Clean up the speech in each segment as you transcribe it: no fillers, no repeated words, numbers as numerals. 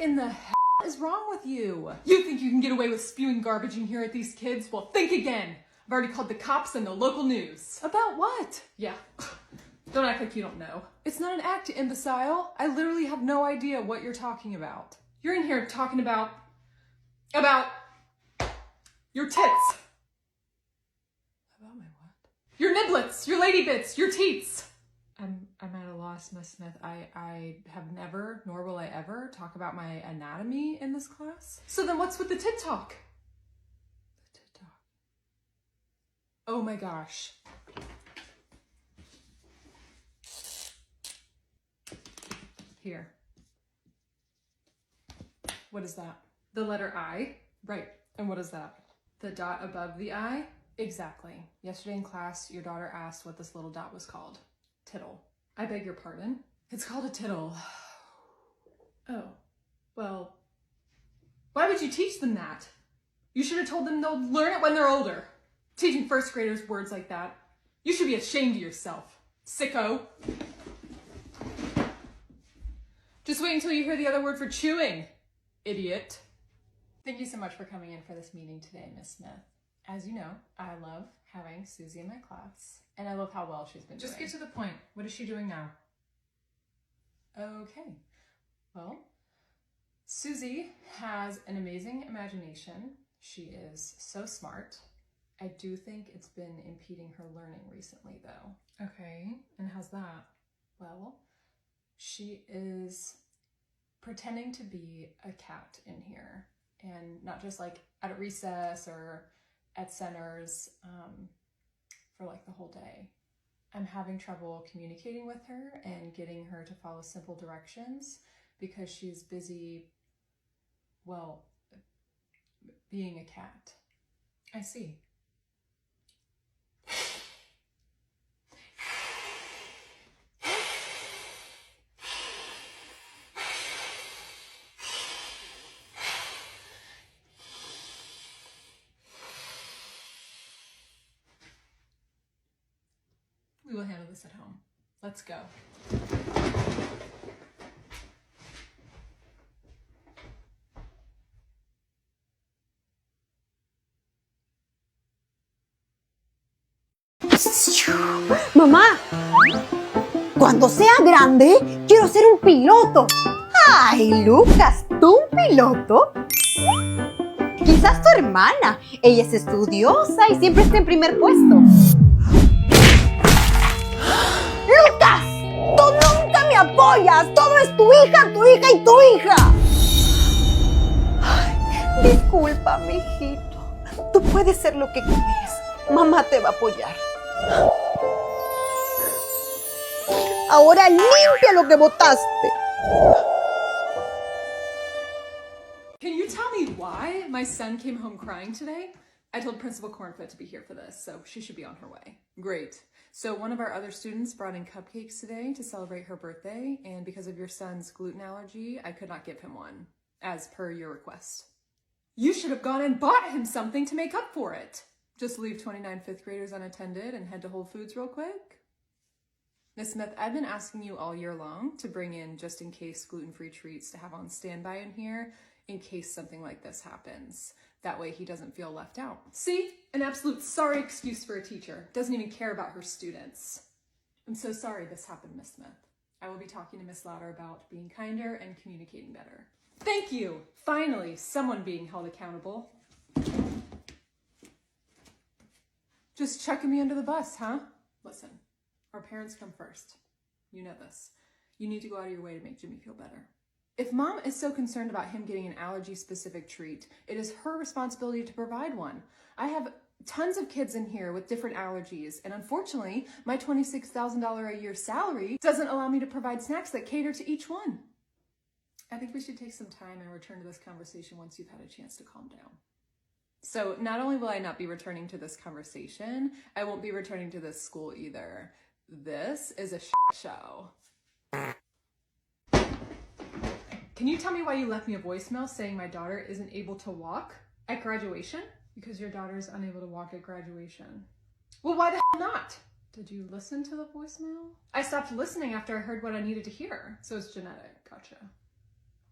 in the hell is wrong with you? You think you can get away with spewing garbage in here at these kids? Well, think again. I've already called the cops and the local news. About what? Yeah. Don't act like you don't know. It's not an act, imbecile. I literally have no idea what you're talking about. You're in here talking about your tits. About my what? Your niblets, your lady bits, your teats. I'm at a loss, Miss Smith. I have never, nor will I ever, talk about my anatomy in this class. So then what's with the tit talk? The tit talk. Oh my gosh. Here. What is that? The letter I? Right. And what is that? The dot above the I? Exactly. Yesterday in class, your daughter asked what this little dot was called. Tittle. I beg your pardon? It's called a tittle. Oh. Well, why would you teach them that? You should have told them they'll learn it when they're older. Teaching first graders words like that. You should be ashamed of yourself. Sicko. Just wait until you hear the other word for chewing. Idiot. Thank you so much for coming in for this meeting today, Miss Smith. As you know, I love having Susie in my class, and I love how well she's been doing. Just get to the point. What is she doing now? Okay. Well, Susie has an amazing imagination. She is so smart. I do think it's been impeding her learning recently, though. Okay, and how's that? Well, she is pretending to be a cat in here, and not just like at recess or at centers for like the whole day. I'm having trouble communicating with her and getting her to follow simple directions because she's busy, well, being a cat. I see. We will handle this at home. Let's go. Mamá, cuando sea grande, quiero ser un piloto. Ay, Lucas, ¿tú un piloto? Quizás tu hermana. Ella es estudiosa y siempre está en primer puesto. ¡Lucas! ¡Tú nunca me apoyas! ¡Todo es tu hija y tu hija! Ay, disculpa, mijito. Tú puedes ser lo que quieres. Mamá te va a apoyar. Ahora limpia lo que botaste. Can you tell me why my son came home crying today? I told Principal Cornfoot to be here for this, so she should be on her way. Great. So one of our other students brought in cupcakes today to celebrate her birthday, and because of your son's gluten allergy, I could not give him one, as per your request. You should have gone and bought him something to make up for it. Just leave 29 fifth graders unattended and head to Whole Foods real quick? Miss Smith, I've been asking you all year long to bring in just in case gluten-free treats to have on standby in here in case something like this happens. That way he doesn't feel left out. See? An absolute sorry excuse for a teacher. Doesn't even care about her students. I'm so sorry this happened, Miss Smith. I will be talking to Miss Lauder about being kinder and communicating better. Thank you! Finally, someone being held accountable. Just chucking me under the bus, huh? Listen, our parents come first. You know this. You need to go out of your way to make Jimmy feel better. If Mom is so concerned about him getting an allergy-specific treat, it is her responsibility to provide one. I have tons of kids in here with different allergies, and unfortunately, my $26,000 a year salary doesn't allow me to provide snacks that cater to each one. I think we should take some time and return to this conversation once you've had a chance to calm down. So not only will I not be returning to this conversation, I won't be returning to this school either. This is a show. Can you tell me why you left me a voicemail saying my daughter isn't able to walk at graduation? Because your daughter is unable to walk at graduation. Well, why the hell not? Did you listen to the voicemail? I stopped listening after I heard what I needed to hear. So it's genetic. Gotcha.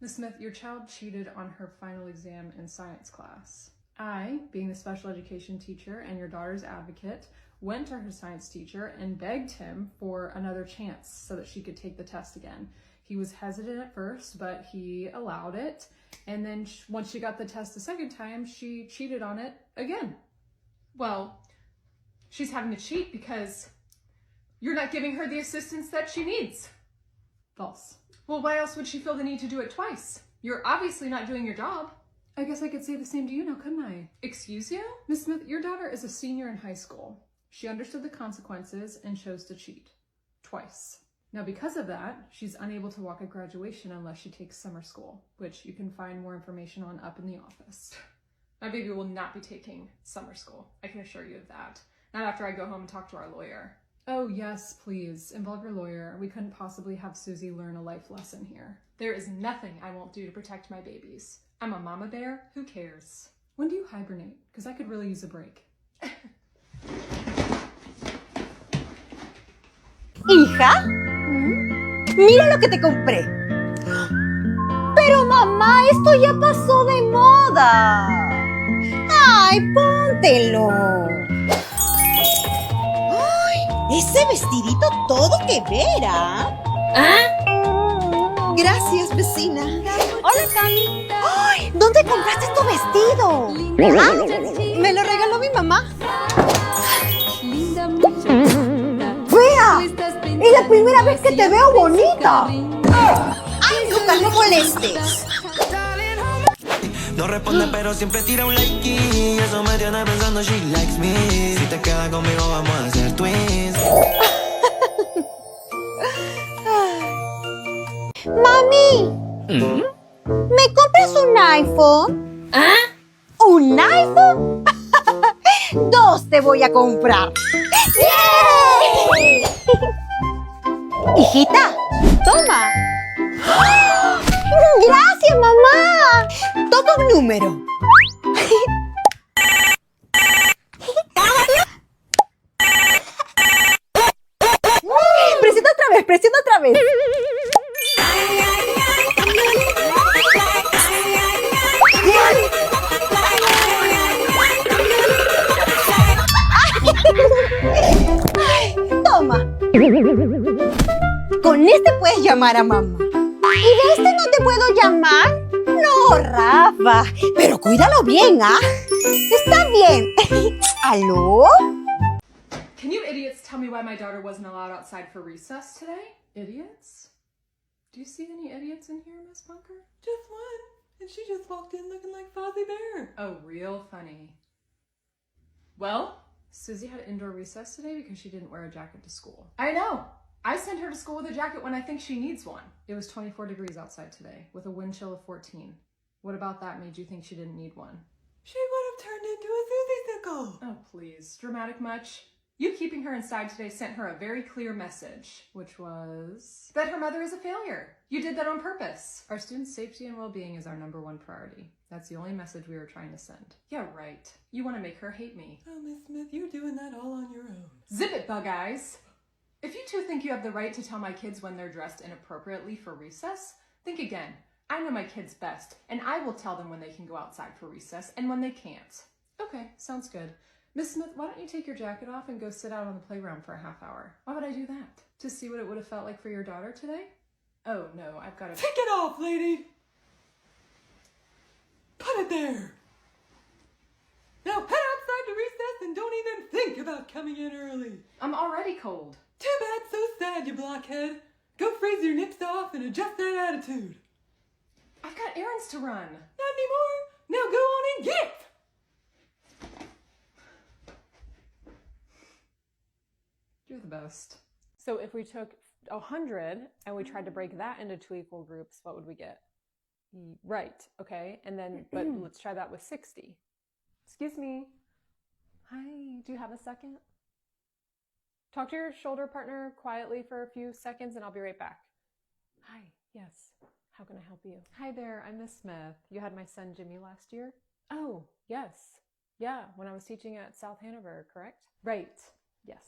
Ms. Smith, your child cheated on her final exam in science class. I, being the special education teacher and your daughter's advocate, went to her science teacher and begged him for another chance so that she could take the test again. He was hesitant at first, but he allowed it. And then once she got the test the second time, she cheated on it again. Well, she's having to cheat because you're not giving her the assistance that she needs. False. Well, why else would she feel the need to do it twice? You're obviously not doing your job. I guess I could say the same to you now, couldn't I? Excuse you? Miss Smith, your daughter is a senior in high school. She understood the consequences and chose to cheat. Twice. Now, because of that, she's unable to walk at graduation unless she takes summer school, which you can find more information on up in the office. My baby will not be taking summer school. I can assure you of that. Not after I go home and talk to our lawyer. Oh yes, please, involve your lawyer. We couldn't possibly have Susie learn a life lesson here. There is nothing I won't do to protect my babies. I'm a mama bear, who cares? When do you hibernate? Because I could really use a break. Hija, mira lo que te compré. Pero mamá, esto ya pasó de moda. Ay, póntelo. Ese vestidito todo que vera. ¿Ah? Gracias, vecina. Hola, Cami. ¡Ay! ¿Dónde compraste tu vestido? ¿Ah? Me lo regaló mi mamá. ¡Vea! Es la primera vez que te veo bonita. ¡Ay, Lucas, no molestes! No responde pero siempre tira un like y eso me tiene pensando she likes me. Si te quedas conmigo vamos a ser twins. Mami, ¿me compras un iPhone? ¿Ah? ¿Un iPhone? Dos te voy a comprar. ¡Yay! Hijita, toma. Gracias, mamá. Toca un número. Presiona otra vez, presiona otra vez. Toma. Con este puedes llamar a mamá. ¿Y de este no te puedo llamar? No, Rafa. Pero cuídalo bien, ¿ah? Está bien. ¿Aló? Can you idiots tell me why my daughter wasn't allowed outside for recess today? Idiots? Do you see any idiots in here, Miss Bunker? Just one. And she just walked in looking like Fozzie Bear. Oh, real funny. Well, Susie had indoor recess today because she didn't wear a jacket to school. I know. I sent her to school with a jacket when I think she needs one. It was 24 degrees outside today with a wind chill of 14. What about that made you think she didn't need one? She would have turned into a Susie sickle. Oh, please. Dramatic much? You keeping her inside today sent her a very clear message, which was that her mother is a failure. You did that on purpose. Our students' safety and well-being is our #1 priority. That's the only message we were trying to send. Yeah, right. You want to make her hate me. Oh, Miss Smith, you're doing that all on your own. Zip it, bug eyes. If you two think you have the right to tell my kids when they're dressed inappropriately for recess, think again. I know my kids best, and I will tell them when they can go outside for recess and when they can't. Okay, sounds good. Miss Smith, why don't you take your jacket off and go sit out on the playground for a half hour? Why would I do that? To see what it would have felt like for your daughter today? Oh, no, I've got to... Take it off, lady. Put it there. Now head outside to recess and don't even think about coming in early. I'm already cold. Too bad, so sad, you blockhead. Go freeze your nips off and adjust that attitude. I've got errands to run. Not anymore. Now go on and get. You're the best. So if we took 100 and we tried to break that into 2 equal groups, what would we get? Right, okay. And then, but let's try that with 60. Excuse me. Hi, do you have a second? Talk to your shoulder partner quietly for a few seconds and I'll be right back. Hi, yes. How can I help you? Hi there, I'm Miss Smith. You had my son Jimmy last year? Oh, yes. Yeah, when I was teaching at South Hanover, correct? Right, yes.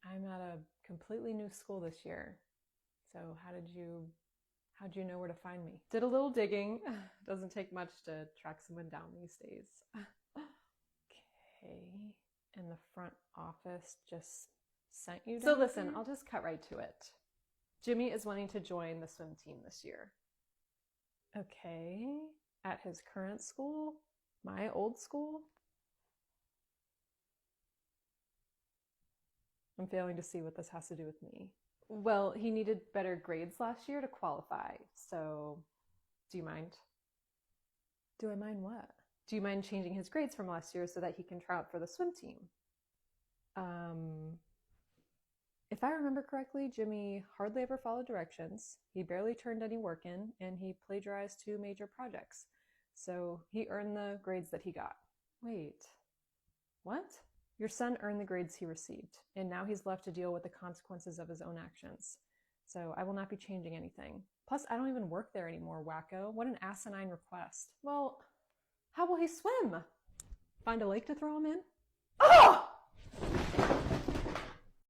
I'm at a completely new school this year. So how How'd you know where to find me? Did a little digging. Doesn't take much to track someone down these days. Okay. And the front office just sent you down. So listen, here? I'll just cut right to it. Jimmy is wanting to join the swim team this year. Okay. At his current school? My old school? I'm failing to see what this has to do with me. Well, he needed better grades last year to qualify, so do you mind? Do I mind what? Do you mind changing his grades from last year so that he can try out for the swim team? If I remember correctly, Jimmy hardly ever followed directions, he barely turned any work in, and he plagiarized 2 major projects. So he earned the grades that he got. Wait, what? Your son earned the grades he received, and now he's left to deal with the consequences of his own actions. So I will not be changing anything. Plus, I don't even work there anymore, wacko. What an asinine request. Well, how will he swim? Find a lake to throw him in? Oh!